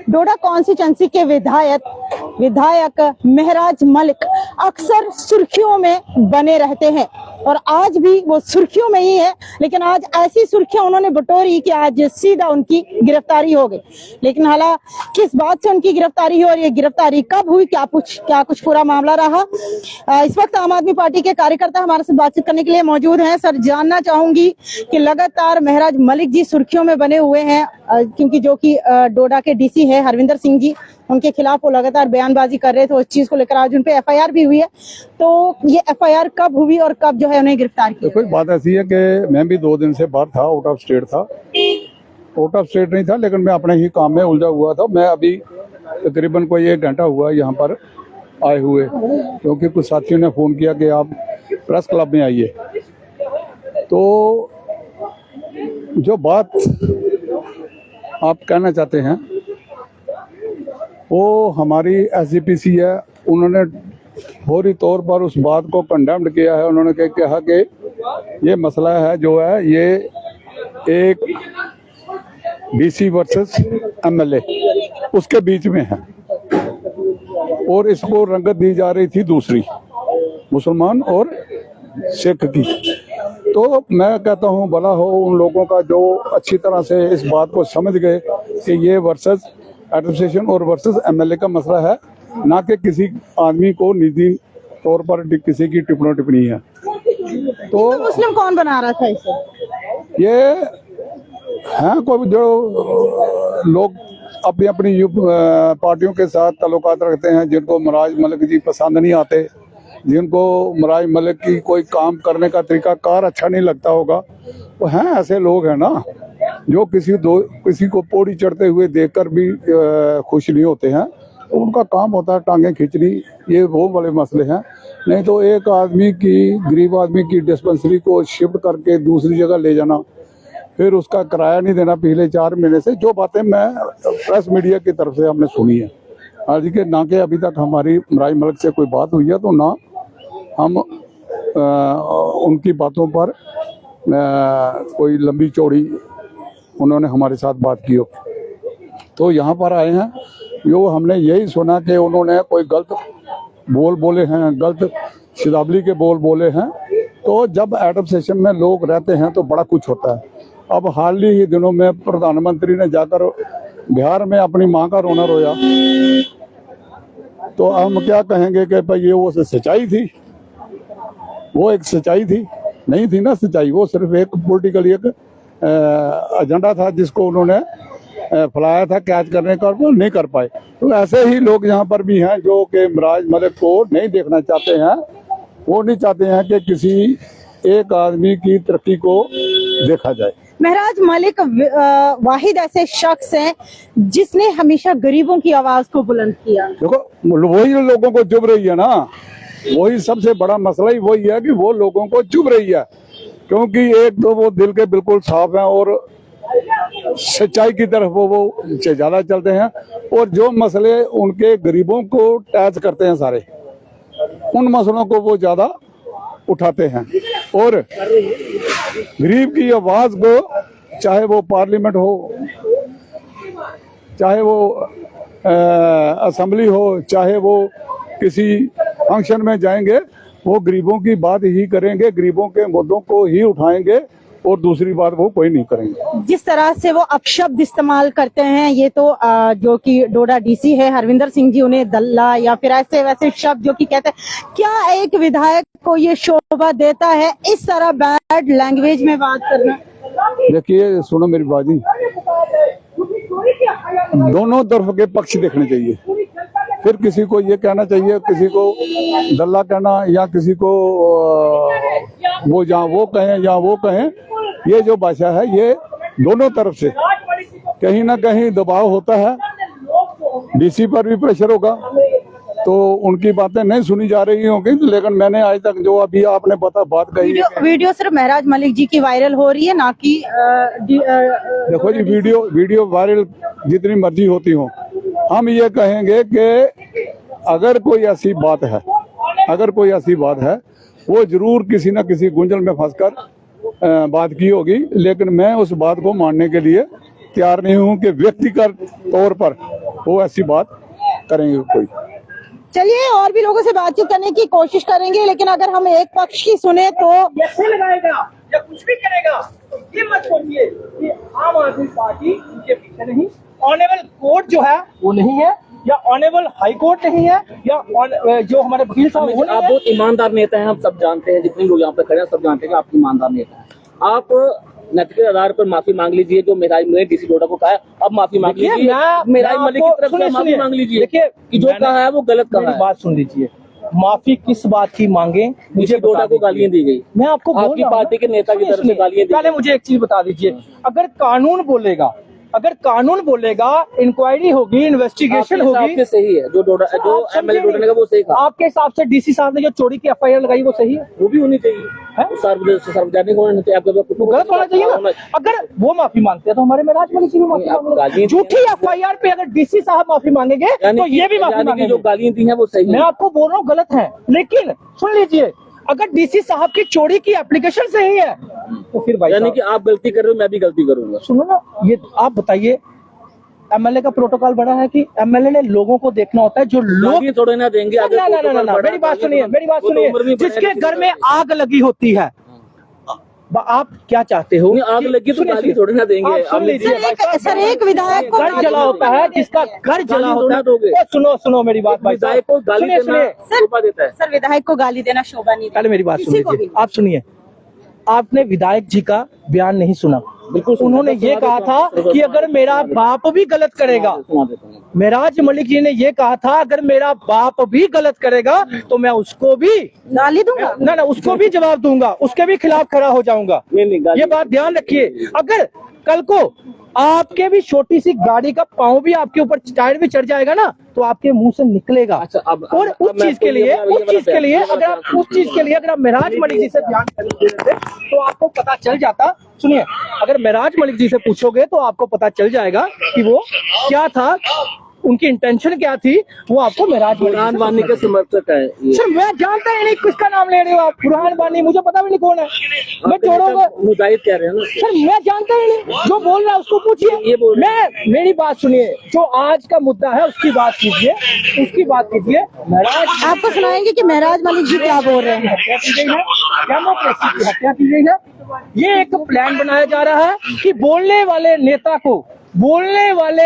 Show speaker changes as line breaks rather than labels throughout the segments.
डोडा constituency के विधायक महराज मलिक अक्सर सुर्खियों में बने रहते हैं और आज भी वो सुर्खियों में ही है, लेकिन आज ऐसी सुर्खियां उन्होंने बटोरी कि आज सीधा उनकी गिरफ्तारी हो गई। लेकिन हालांकि किस बात से उनकी गिरफ्तारी हुई और ये गिरफ्तारी कब हुई, क्या कुछ पूरा मामला रहा, इस वक्त आम आदमी पार्टी के कार्यकर्ता हमारे साथ बातचीत करने के लिए मौजूद हैं। सर, जानना चाहूंगी कि लगातार महराज मलिक जी सुर्खियों में बने हुए हैं, क्योंकि जो कि डोडा के डीसी है हरविंदर सिंह जी, उनके खिलाफ वो लगातार बयानबाजी कर रहे थे। उस चीज को लेकर आज उन पे एफआईआर भी हुई है। तो ये एफआईआर कब हुई और कब जो है उन्हें गिरफ्तार किया?
कोई बात ऐसी है कि मैं भी 2 दिन से बाहर था, आउट ऑफ स्टेट था। आउट ऑफ स्टेट नहीं था, लेकिन मैं अपने ही काम में उलझा हुआ था। मैं अभी तकरीबन कोई 1 घंटा हुआ यहाँ पर आए हुए, क्योंकि कुछ साथियों ने फोन किया कि आप प्रेस क्लब में आइए। तो जो बात आप कहना चाहते हैं वो हमारी एसजीपीसी है, उन्होंने फौरी तौर पर उस बात को कंडेम्ड किया है। उन्होंने कहा कि ये मसला है जो है ये एक डीसी वर्सेस एमएलए उसके बीच में है और इसको रंगत दी जा रही थी दूसरी, मुसलमान और सिख की। तो मैं कहता हूँ भला हो उन लोगों का जो अच्छी तरह से इस बात को समझ गए कि ये वर्सेस एडमिनिस्ट्रेशन और वर्सेस एमएलए का मसला है, ना कि किसी आदमी को निजी तौर पर किसी की टिप्पणी है। तो
मुस्लिम कौन बना रहा था इसे?
ये हैं कोई जो लोग अपनी अपनी पार्टियों के साथ ताल्लुकात रखते हैं, जिनको महराज मलिक जी पसंद नहीं आते, जिनको महराज मलिक की कोई काम करने का तरीकाकार अच्छा नहीं लगता होगा, वो हैं ऐसे लोग हैं ना जो किसी को पौड़ी चढ़ते हुए देखकर भी खुश नहीं होते हैं। तो उनका काम होता है टांगे खींचनी, ये वो बड़े मसले हैं। नहीं तो एक आदमी की, गरीब आदमी की डिस्पेंसरी को शिफ्ट करके दूसरी जगह ले जाना, फिर उसका किराया नहीं देना पिछले 4 महीने से, जो बातें मैं प्रेस मीडिया की तरफ से हमने सुनी है। आज के ना के अभी तक हमारी महराज मलिक से कोई बात हुई है, तो ना हम उनकी बातों पर कोई लंबी चौड़ी उन्होंने हमारे साथ बात की हो। तो यहाँ पर आए हैं, जो हमने यही सुना कि उन्होंने कोई गलत बोल बोले हैं, गलत शब्दावली के बोल बोले हैं। तो जब एडमिनिस्ट्रेशन में लोग रहते हैं तो बड़ा कुछ होता है। अब हाल ही दिनों में प्रधानमंत्री ने जाकर बिहार में अपनी मां का रोना रोया, तो हम क्या कहेंगे कि भाई ये वो सच्चाई थी? वो एक सच्चाई थी? नहीं थी ना सच्चाई, वो सिर्फ एक पॉलिटिकल एक एजेंडा था जिसको उन्होंने फैलाया था कैच करने का, वो नहीं कर पाए। तो ऐसे ही लोग यहाँ पर भी हैं जो कि महराज मलिक को नहीं देखना चाहते हैं। वो नहीं चाहते हैं कि किसी एक आदमी की तरक्की को देखा जाए।
महराज मलिक वाहिद ऐसे शख्स हैं जिसने हमेशा गरीबों की आवाज को बुलंद किया।
देखो वही लोगों को चुभ रही है ना, वही सबसे बड़ा मसला ही वही है कि वो लोगों को चुभ रही है, क्योंकि एक तो वो दिल के बिल्कुल साफ हैं और सच्चाई की तरफ वो ज्यादा चलते हैं, और जो मसले उनके गरीबों को टच करते हैं सारे, उन मसलों को वो ज्यादा उठाते हैं। और गरीब की आवाज को, चाहे वो पार्लियामेंट हो, चाहे वो असेंबली हो, चाहे वो किसी फंक्शन में जाएंगे, वो गरीबों की बात ही करेंगे, गरीबों के मुद्दों को ही उठाएंगे और दूसरी बात वो कोई नहीं करेंगे।
जिस तरह से वो अपशब्द इस्तेमाल करते हैं, ये तो जो कि डोडा डीसी है हरविंदर सिंह जी, उन्हें दल्ला या फिर ऐसे वैसे शब्द जो कि कहते हैं, क्या एक विधायक को ये शोभा देता है इस तरह बैड लैंग्वेज में बात करना?
देखिए सुनो मेरी बाजी, दोनों तरफ के पक्ष देखने चाहिए। फिर किसी को ये कहना चाहिए, किसी को दल्ला कहना, या किसी को वो जहाँ वो कहें या वो कहें, ये जो भाषा है ये दोनों तरफ से कहीं ना कहीं दबाव होता है। डीसी पर भी प्रेशर होगा, तो उनकी बातें नहीं सुनी जा रही होंगी, लेकिन मैंने आज तक जो अभी आपने बात कही,
वीडियो सिर्फ महराज मलिक जी की वायरल हो रही है, ना कि
देखो जी वीडियो वायरल जितनी मर्जी होती हो, हम ये कहेंगे कि अगर कोई ऐसी बात है, वो जरूर किसी न किसी गुंजल में फंसकर बात की होगी, लेकिन मैं उस बात को मानने के लिए तैयार नहीं हूँ कि व्यक्तिगत तौर पर वो ऐसी बात करेंगे कोई।
चलिए और भी लोगों से बातचीत करने की कोशिश करेंगे, लेकिन अगर हम एक पक्ष की सुने तो
कैसे लगाएगा या कुछ भी करेगा तो ये मत सोचिए कि आम आदमी पार्टी उनके पीछे नहीं, ऑनेबल कोर्ट जो है वो नहीं है, या ऑनेबल हाई कोर्ट नहीं है, या जो हमारे वकील साहब वो नहीं
आप
है।
बहुत ईमानदार नेता हैं, हम सब जानते हैं, जितने लोग यहाँ पे खड़े हैं सब जानते हैं कि आप ईमानदार नेता हैं। आप नैतिक आधार पर माफी मांग लीजिए, जो मेराज ने डीसी डोडा को कहा है, अब माफी मांग
देखिए,
लीजिए, मेराज मलिक की तरफ से माफी मांग लीजिए।
देखिए
कि जो कहा है वो गलत कहा
मेरी
है।
बात सुन लीजिए, माफी किस बात की मांगे मुझे
डीसी डोडा को
बता
गालियां
दीजिए।
दी गई,
मैं आपको बोल
आपकी
रहा हूं
पार्टी के नेता की
सुनिए,
तरफ से गालियां दी
पहले
गई।
मुझे एक चीज बता दीजिए, अगर कानून बोलेगा, अगर कानून बोलेगा, इंक्वायरी होगी, इन्वेस्टिगेशन
आपके हिसाब
होगी,
से सही है जो डोडा जो
आप समझे
एमएलए डोडा
नहीं।
ने कहा वो सही कहा,
आपके हिसाब से डीसी साहब ने जो चोरी की एफआईआर लगाई वो सही है?
वो भी होनी चाहिए
है?
सार्वजनिक होना चाहिए। आपके
वो गलत होना चाहिए ना। अगर वो माफी मांगते हैं तो हमारे मेराज मलिक जी भी माफी
आप
मांगेंगे।
गालियां-
झूठी एफआईआर पे अगर डीसी साहब माफी मांगेंगे तो ये भी माफी
यानी कि
मांगेंगे।
जो गालियां दी हैं वो सही
मैं
है।
आपको बोल रहा हूँ गलत है, लेकिन सुन लीजिए, अगर डीसी साहब की चोरी की एप्लीकेशन सही है तो फिर भाई
यानी
साहब,
कि आप गलती कर रहे हो, मैं भी गलती करूंगा।
सुनो ना, ये आप बताइए, एमएलए का प्रोटोकॉल बड़ा है कि एमएलए ने लोगों को देखना होता है, जो लोग
गालियां थोड़े ना देंगे। अगर
ना,
प्रोटोकॉल बड़ा
मेरी बात
गालियां
सुनिए,
तो
मेरी बात
वो तो उम्र
सुनिए,
में
जिसके
बढ़ेगा,
घर में आग लगी होती है, आप क्या चाहते हो?
नहीं, आग
कि-
सुनिए, तो
सुनिए,
गाली थोड़ी ना देंगे।
आप सुन
आप
लीजिए,
सर एक विधायक को
घर जला होता है, जिसका घर जला
गाली
होता
थोड़ा
है।
दोगे।
ओ, सुनो मेरी बात भाई साहब,
विधायक को गाली
सुनिए
देना
सुनिए,
शोभा देता है।
सर विधायक को गाली देना शोभा नहीं
पहले मेरी बात सुन
किसी को
लीजिए,
भी।
आप सुनिए, आपने विधायक जी का बयान नहीं सुना।
बिल्कुल सुना,
उन्होंने
सुना
ये
देता
कहा
हूं,
था
सुना
कि
देता
अगर मेरा बाप भी गलत करेगा,
सुना देता हूं।
मेराज मलिक जी ने ये कहा था अगर मेरा बाप भी गलत करेगा तो मैं उसको भी
गाली दूंगा।
ना उसको भी जवाब दूंगा, उसके भी खिलाफ खड़ा हो जाऊंगा।
नहीं, गाली-
ये बात ध्यान रखिए, अगर कल को आपके भी छोटी सी गाड़ी का पाँव भी आपके ऊपर टायर भी चढ़ जाएगा ना तो आपके मुंह से निकलेगा।
अच्छा, अब
और उस
मैं
चीज के
आपको
लिए
ये वाला बयान-
अगर आप उस चीज के लिए अगर आप मेराज मलिक जी से बयान कर देते तो आपको पता चल जाता। सुनिए, अगर मेराज मलिक जी से पूछोगे तो आपको पता चल जाएगा कि वो क्या था, उनकी इंटेंशन क्या थी, वो आपको मेराज मलिक जी
बुरहान
से
वानी के समर्थक है ये।
सर मैं जानता ही नहीं किसका नाम ले रहे हो आप, बुरहान वानी, मुझे पता भी नहीं कौन है, मैं
आपके
जोड़ोगा।
नेता मुजाहिद कह रहे हैं ना।
सर मैं जानता ही नहीं, जो बोल रहा है उसको
ये
पूछिए।
बोल रहे
मैं मेरी बात सुनिए, जो आज का मुद्दा है उसकी बात कीजिए, उसकी बात कीजिए। महराज
आपको सुनाएंगे कि महराज मलिक जी क्या बोल रहे हैं।
हत्या की गई है, डेमोक्रेसी की हत्या की गई है। ये एक प्लान बनाया जा रहा है कि बोलने वाले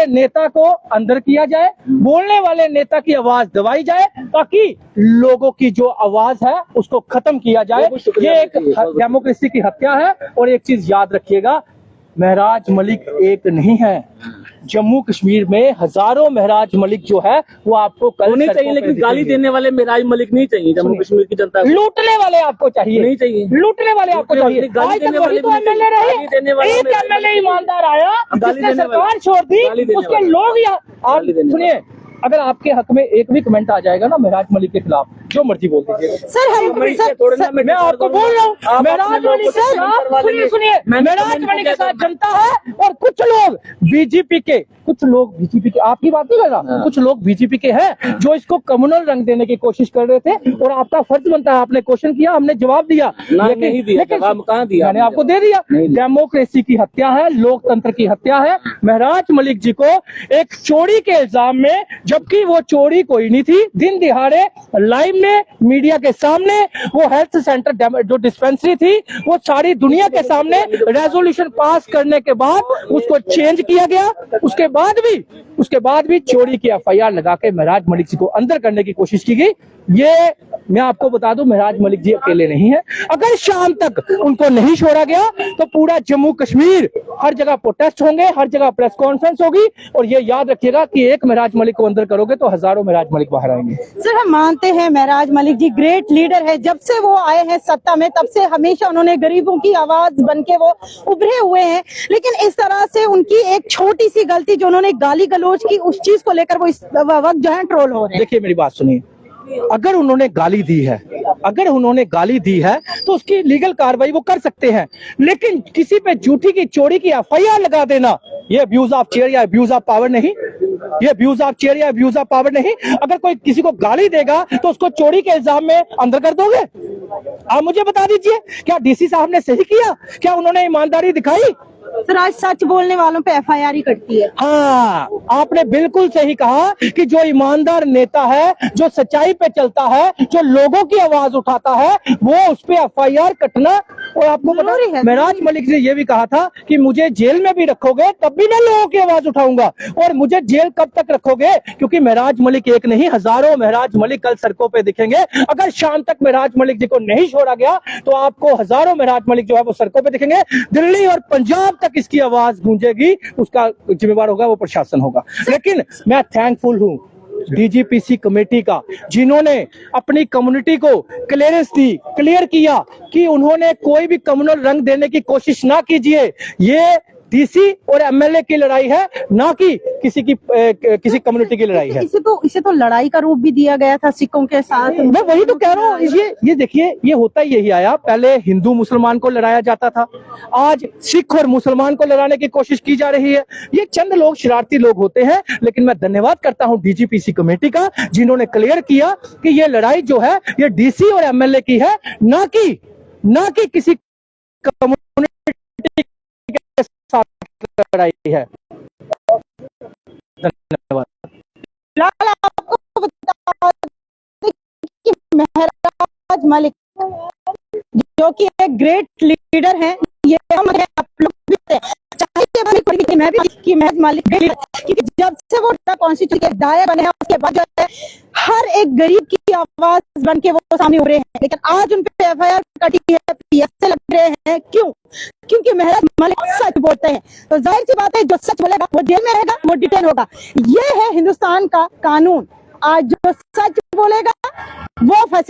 नेता को अंदर किया जाए, बोलने वाले नेता की आवाज दबाई जाए ताकि लोगों की जो आवाज है उसको खत्म किया जाए।
बहुत शुक्रिया,
ये एक
बहुत शुक्रिया।
डेमोक्रेसी की हत्या है। और एक चीज याद रखिएगा, महराज मलिक एक नहीं है, जम्मू कश्मीर में हजारों महराज मलिक जो है वो आपको कल
होने
सड़कों
चाहिए,
पे
लेकिन गाली
दिखेंगे।
देने वाले मेराज मलिक नहीं चाहिए जम्मू कश्मीर की जनता को।
लूटने वाले आपको चाहिए,
नहीं चाहिए।
लूटने वाले आपको
लूटने
चाहिए।
वाले, गाली
आज तक
देने
वही
वाले
तो
भी नहीं
एमएलए
चाहिए। गाली देने वाले
रहे, एक
मेराज
एमएलए
मलिक
ईमानदार आया
गाली
जिसने
देने
सरकार
वाले।
छोड़ दी,
गाली देने
उसके
वाले।
लोग आप
गाली देने
सुनिए, अगर आपके हक में एक भी कमेंट आ जाएगा ना मेराज मलिक के खिलाफ, जो मर्जी बोल दीजिए।
सर हम सर,
मैं आपको बोल रहा हूँ, मेराज मलिक के साथ सुनिए, मेराज मलिक के साथ जनता है और कुछ लोग बीजेपी के आपकी बात नहीं कर रहा, कुछ लोग बीजेपी के हैं जो इसको कम्युनल रंग देने की कोशिश कर रहे थे। और आपका फर्ज बनता है, आपने क्वेश्चन किया, हमने जवाब दिया,
ना, नहीं दिया, जवाब कहाँ दिया
मैंने
आपने?
आपको दे दिया।
नहीं दिया।
डेमोक्रेसी की हत्या है, लोकतंत्र की हत्या है। महराज मलिक जी को एक चोरी के इल्जाम में, जबकि वो चोरी कोई नहीं थी, दिन दिहाड़े लाइव में मीडिया के सामने वो हेल्थ सेंटर जो डिस्पेंसरी थी वो सारी दुनिया के सामने रेजोल्यूशन पास करने के बाद उसको चेंज किया गया। उसके बाद भी चोरी की एफआईआर लगा के महराज मलिक जी को अंदर करने की कोशिश की गई। ये मैं आपको बता दूं, महराज मलिक जी अकेले नहीं है। अगर शाम तक उनको नहीं छोड़ा गया तो पूरा जम्मू कश्मीर हर जगह प्रोटेस्ट होंगे, हर जगह प्रेस कॉन्फ्रेंस होगी। और ये याद रखिएगा कि एक महराज मलिक को अंदर करोगे तो हजारों महराज मलिक बाहर आएंगे।
सर हम मानते हैं महराज मलिक जी ग्रेट लीडर है, जब से वो आए हैं सत्ता में तब से हमेशा उन्होंने गरीबों की आवाज बनके वो उभरे हुए हैं। लेकिन इस तरह से उनकी एक छोटी सी गलती जो उन्होंने गाली गलौज की, उस चीज को लेकर वो इस वक्त जो है ट्रोल हो रहे हैं।
देखिए मेरी बात सुनिए, अगर उन्होंने गाली दी है तो उसकी लीगल कार्रवाई वो कर सकते हैं। लेकिन किसी पे झूठी की चोरी की एफआईआर लगा देना, ये अब्यूज ऑफ चेयर या अब्यूज ऑफ पावर नहीं, ये अब्यूज ऑफ चेयर या अब्यूज ऑफ पावर नहीं। अगर कोई किसी को गाली देगा तो उसको चोरी के इल्जाम में अंदर कर दोगे? आप मुझे बता दीजिए, क्या डीसी साहब ने सही किया? क्या उन्होंने ईमानदारी दिखाई?
सर आज सच बोलने वालों पे एफआईआर ही कटती है।
हाँ, आपने बिल्कुल सही कहा कि जो ईमानदार नेता है, जो सच्चाई पे चलता है, जो लोगों की आवाज उठाता है, वो उस पे एफआईआर कटना। और आपको पता
जरूरी है,
महराज मलिक ने ये भी कहा था कि मुझे जेल में भी रखोगे तब भी मैं लोगों की आवाज उठाऊंगा। और मुझे जेल कब तक रखोगे, क्योंकि महराज मलिक एक नहीं, हजारों महराज मलिक कल सड़कों पे दिखेंगे। अगर शाम तक महराज मलिक जी को नहीं छोड़ा गया तो आपको हजारों महराज मलिक जो है वो सड़कों पे दिखेंगे। दिल्ली और पंजाब तक इसकी आवाज गूंजेगी, उसका जिम्मेवार होगा वो प्रशासन होगा। लेकिन मैं थैंकफुल हूं डीजीपीसी कमेटी का, जिन्होंने अपनी कम्युनिटी को क्लियरेंस दी, क्लियर किया कि उन्होंने कोई भी कम्युनल रंग देने की कोशिश ना कीजिए। ये डीसी और एमएलए की लड़ाई है, ना कि किसी कम्युनिटी की लड़ाई है।
इसे तो लड़ाई का रूप भी दिया गया था सिखों के साथ।
मैं वही तो कह रहा हूँ, ये देखिए, ये होता ही यही आया। पहले हिंदू मुसलमान को लड़ाया जाता था, आज सिख और मुसलमान को लड़ाने की कोशिश की जा रही है। ये चंद लोग शरारती लोग होते हैं, लेकिन मैं धन्यवाद करता हूँ डीजीपीसी कमेटी का, जिन्होंने क्लियर किया कि ये लड़ाई जो है ये डीसी और एमएलए की है, ना कि किसी कम्युनिटी के साथ लड़ाई है। धन्यवाद।
फिलहाल आपको बता दें कि महराज मलिक जो कि एक ग्रेट लीडर हैं, ये हम आप लोग भी हैं, चाहे कि मैं भी कि महराज मलिक क्योंकि जब से वो कॉन्स्टिट्यूशन के विधायक बने हैं उसके बाद जो है हर एक गरीब की आवाज बन के वो सामने उभरे हैं। लेकिन आज उन पे एफआईआर कटी है, पीएसए लग रहे हैं। क्यों? क्योंकि महराज मलिक सच बोलते हैं। तो जाहिर सी बात है, जो सच बोलेगा वो जेल में रहेगा, वो डिटेन होगा। ये है हिंदुस्तान का कानून। आज जो सच बोलेगा वो फंसे।